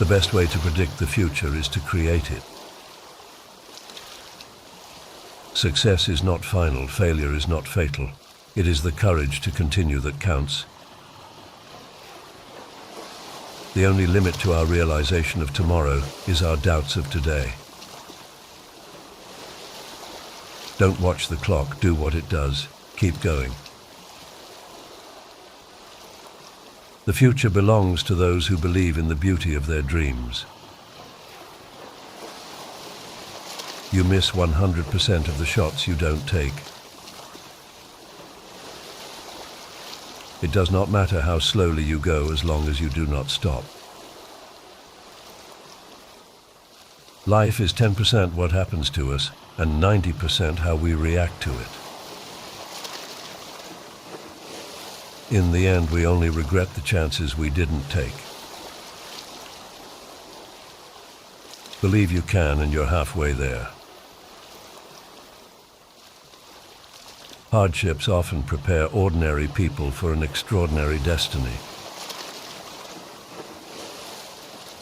The best way to predict the future is to create it. Success is not final, failure is not fatal. It is the courage to continue that counts. The only limit to our realization of tomorrow is our doubts of today. Don't watch the clock, do what it does. Keep going. The future belongs to those who believe in the beauty of their dreams. You miss 100% of the shots you don't take. It does not matter how slowly you go as long as you do not stop. Life is 10% what happens to us and 90% how we react to it. In the end, we only regret the chances we didn't take. Believe you can, and you're halfway there. Hardships often prepare ordinary people for an extraordinary destiny.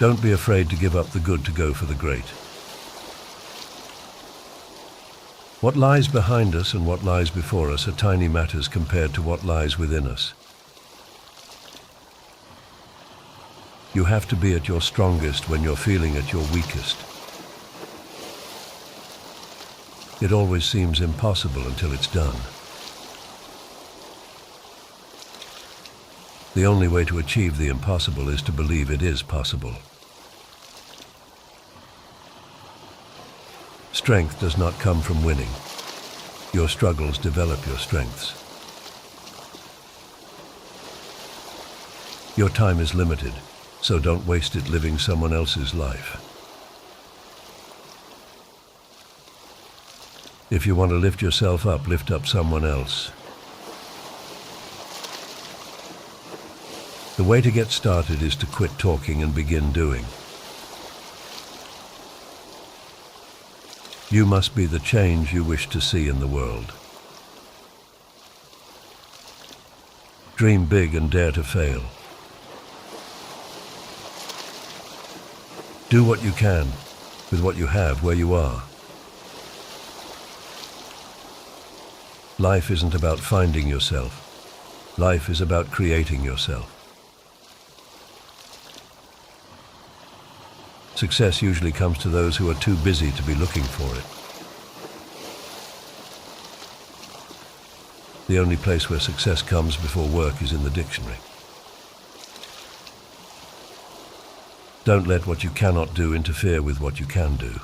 Don't be afraid to give up the good to go for the great. What lies behind us and what lies before us are tiny matters compared to what lies within us. You have to be at your strongest when you're feeling at your weakest. It always seems impossible until it's done. The only way to achieve the impossible is to believe it is possible. Strength does not come from winning. Your struggles develop your strengths. Your time is limited, so don't waste it living someone else's life. If you want to lift yourself up, lift up someone else. The way to get started is to quit talking and begin doing. You must be the change you wish to see in the world. Dream big and dare to fail. Do what you can with what you have where you are. Life isn't about finding yourself. Life is about creating yourself. Success usually comes to those who are too busy to be looking for it. The only place where success comes before work is in the dictionary. Don't let what you cannot do interfere with what you can do.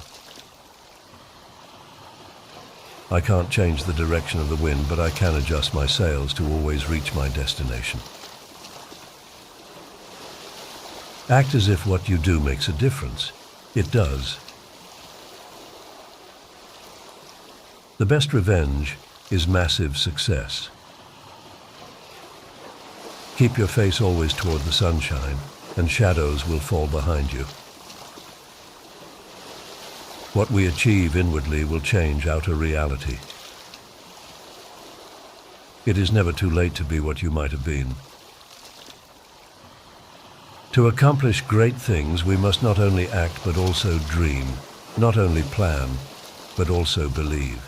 I can't change the direction of the wind, but I can adjust my sails to always reach my destination. Act as if what you do makes a difference. It does. The best revenge is massive success. Keep your face always toward the sunshine, and shadows will fall behind you. What we achieve inwardly will change outer reality. It is never too late to be what you might have been. To accomplish great things, we must not only act but also dream, not only plan, but also believe.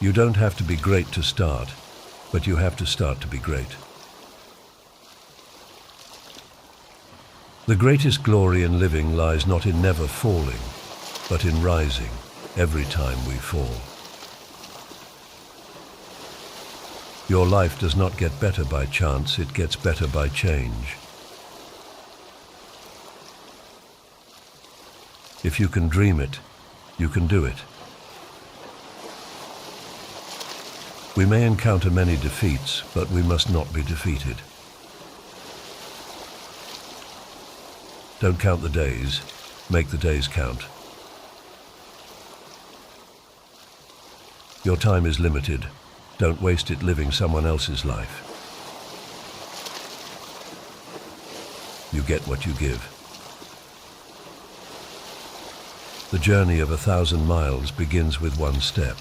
You don't have to be great to start, but you have to start to be great. The greatest glory in living lies not in never falling, but in rising every time we fall. Your life does not get better by chance, it gets better by change. If you can dream it, you can do it. We may encounter many defeats, but we must not be defeated. Don't count the days, make the days count. Your time is limited. Don't waste it living someone else's life. You get what you give. The journey of 1,000 miles begins with one step.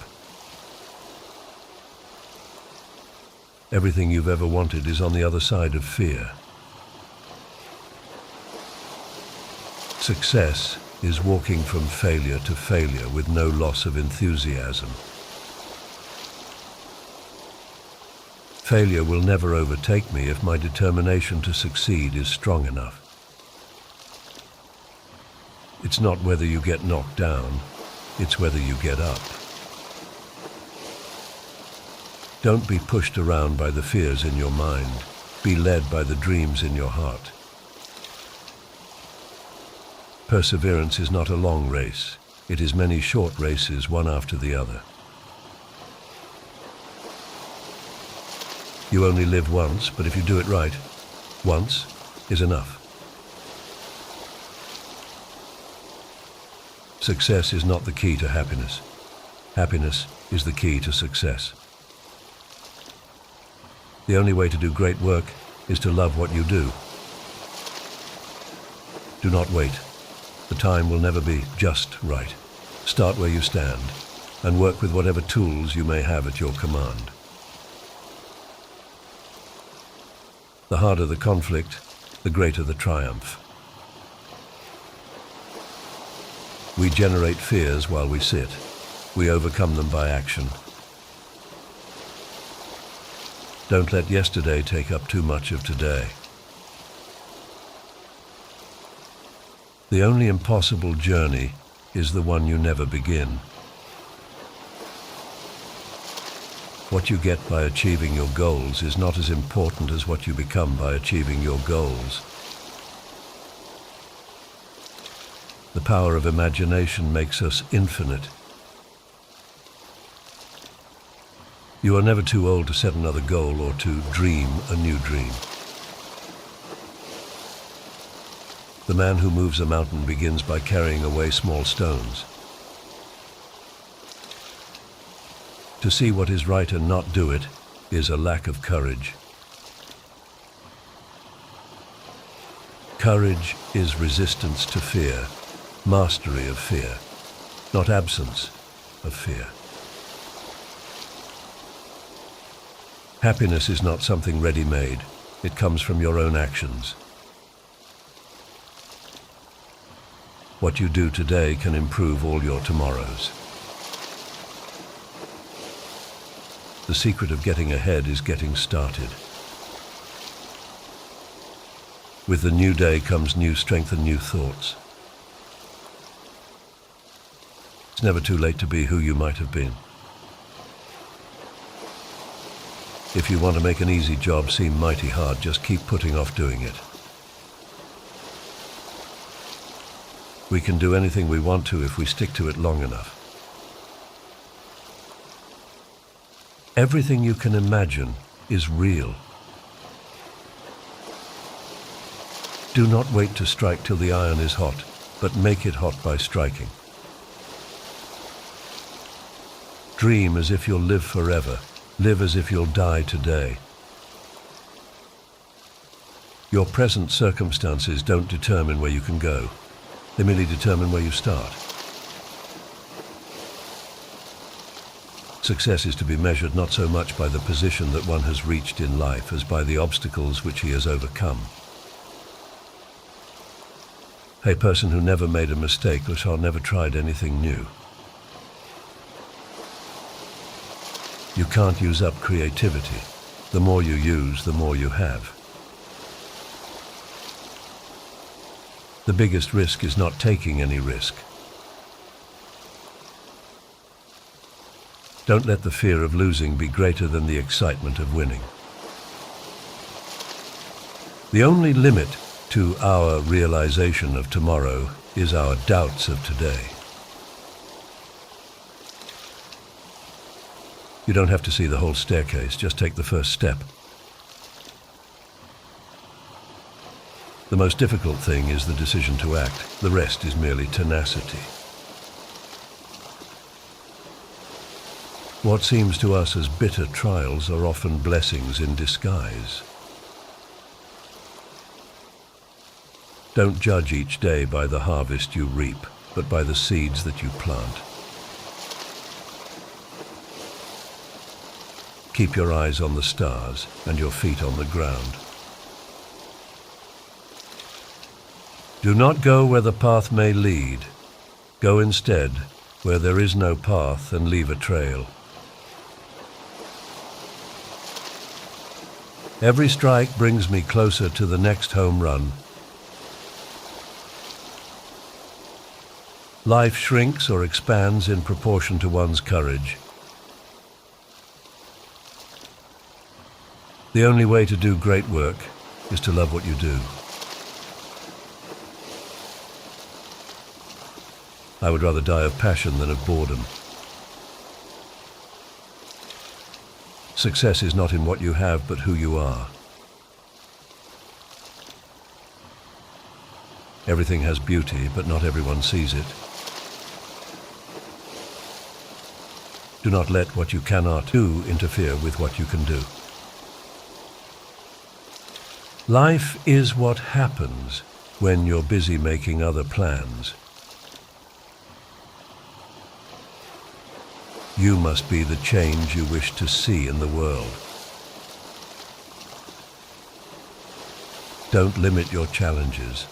Everything you've ever wanted is on the other side of fear. Success is walking from failure to failure with no loss of enthusiasm. Failure will never overtake me if my determination to succeed is strong enough. It's not whether you get knocked down, it's whether you get up. Don't be pushed around by the fears in your mind. Be led by the dreams in your heart. Perseverance is not a long race. It is many short races, one after the other. You only live once, but if you do it right, once is enough. Success is not the key to happiness. Happiness is the key to success. The only way to do great work is to love what you do. Do not wait. The time will never be just right. Start where you stand and work with whatever tools you may have at your command. The harder the conflict, the greater the triumph. We generate fears while we sit. We overcome them by action. Don't let yesterday take up too much of today. The only impossible journey is the one you never begin. What you get by achieving your goals is not as important as what you become by achieving your goals. The power of imagination makes us infinite. You are never too old to set another goal or to dream a new dream. The man who moves a mountain begins by carrying away small stones. To see what is right and not do it is a lack of courage. Courage is resistance to fear, mastery of fear, not absence of fear. Happiness is not something ready-made. It comes from your own actions. What you do today can improve all your tomorrows. The secret of getting ahead is getting started. With the new day comes new strength and new thoughts. It's never too late to be who you might have been. If you want to make an easy job seem mighty hard, just keep putting off doing it. We can do anything we want to if we stick to it long enough. Everything you can imagine is real. Do not wait to strike till the iron is hot, but make it hot by striking. Dream as if you'll live forever. Live as if you'll die today. Your present circumstances don't determine where you can go. They merely determine where you start. Success is to be measured not so much by the position that one has reached in life as by the obstacles which he has overcome. A person who never made a mistake or shall never tried anything new. You can't use up creativity. The more you use, the more you have. The biggest risk is not taking any risk. Don't let the fear of losing be greater than the excitement of winning. The only limit to our realization of tomorrow is our doubts of today. You don't have to see the whole staircase, just take the first step. The most difficult thing is the decision to act. The rest is merely tenacity. What seems to us as bitter trials are often blessings in disguise. Don't judge each day by the harvest you reap, but by the seeds that you plant. Keep your eyes on the stars and your feet on the ground. Do not go where the path may lead. Go instead where there is no path and leave a trail. Every strike brings me closer to the next home run. Life shrinks or expands in proportion to one's courage. The only way to do great work is to love what you do. I would rather die of passion than of boredom. Success is not in what you have, but who you are. Everything has beauty, but not everyone sees it. Do not let what you cannot do interfere with what you can do. Life is what happens when you're busy making other plans. You must be the change you wish to see in the world. Don't limit your challenges.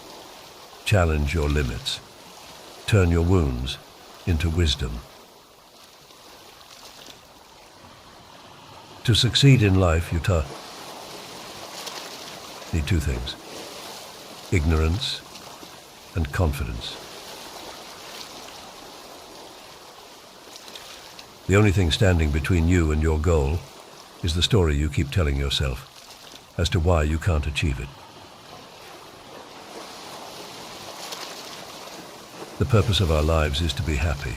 Challenge your limits. Turn your wounds into wisdom. To succeed in life, you need two things: ignorance and confidence. The only thing standing between you and your goal is the story you keep telling yourself as to why you can't achieve it. The purpose of our lives is to be happy.